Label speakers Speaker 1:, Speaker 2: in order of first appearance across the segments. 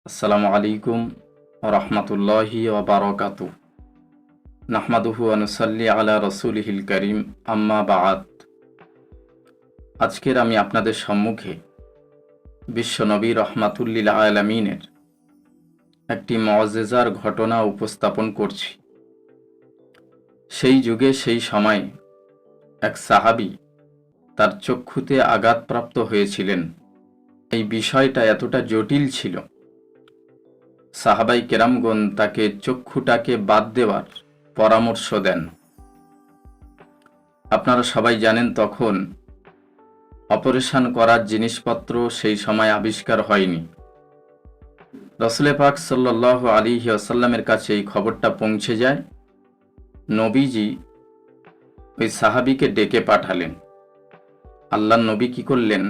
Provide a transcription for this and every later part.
Speaker 1: আসসালামু আলাইকুম রহমতুল্লাহি ওবারকাতু। নাহমাদুহু ওয়া নুসাল্লি আলা রসুলিহিল করিম, আম্মা বাআদ। আজকের আমি আপনাদের সম্মুখে বিশ্বনবী রহমাতুল্লিল আলামিনের একটি মুআজ্জিজার ঘটনা উপস্থাপন করছি। সেই যুগে সেই সময় এক সাহাবী তার চক্ষুতে আঘাতপ্রাপ্ত হয়েছিলেন। এই বিষয়টা এতটা জটিল ছিল, সাহাবাই কেরামগণ তাকে চক্ষুটাকে বাদ দেওয়ার পরামর্শ দেন। আপনারা সবাই জানেন, তখন অপারেশন করার জিনিসপত্র সেই সময় আবিষ্কার হয়নি। রাসূল পাক সাল্লাল্লাহু আলাইহি ওয়াসাল্লামের কাছে এই খবরটা পৌঁছে যায়। নবীজি ওই সাহাবীকে ডেকে পাঠালেন। আল্লাহর নবী কি করলেন?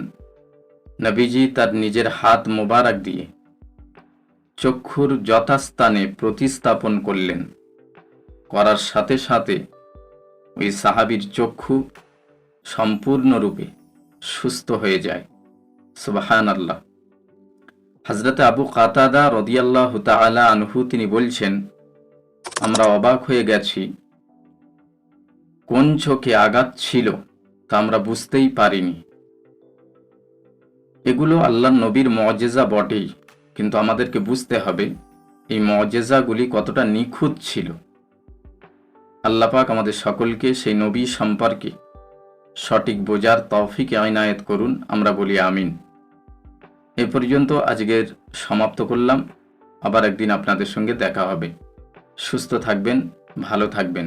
Speaker 1: নবীজি তার নিজের হাত মোবারক দিয়ে চক্ষুর যথাস্থানে প্রতিস্থাপন করলেন। করার সাথে সাথে ওই সাহাবীর চক্ষু সম্পূর্ণরূপে সুস্থ হয়ে যায়। সুবহানাল্লাহ। হযরতে আবু কাতাদা রাদিয়াল্লাহু তাআলা আনহু তিনি বলছেন, আমরা অবাক হয়ে গেছি, কোন চোখে আঘাত ছিল তা আমরা বুঝতেই পারিনি। এগুলো আল্লাহর নবীর মুআজ্জিজা বটেই, কিন্তু আমাদেরকে বুঝতে হবে এই মুআজ্জিজাগুলি কতটা নিখুঁত ছিল। আল্লাহ পাক আমাদের সকলকে সেই নবী সম্পর্কে সঠিক বোঝার তৌফিক ইনায়েত করুন। আমরা বলি আমিন। এ পর্যন্ত আজকের সমাপ্ত করলাম। আবার একদিন আপনাদের সঙ্গে দেখা হবে। সুস্থ থাকবেন, ভালো থাকবেন।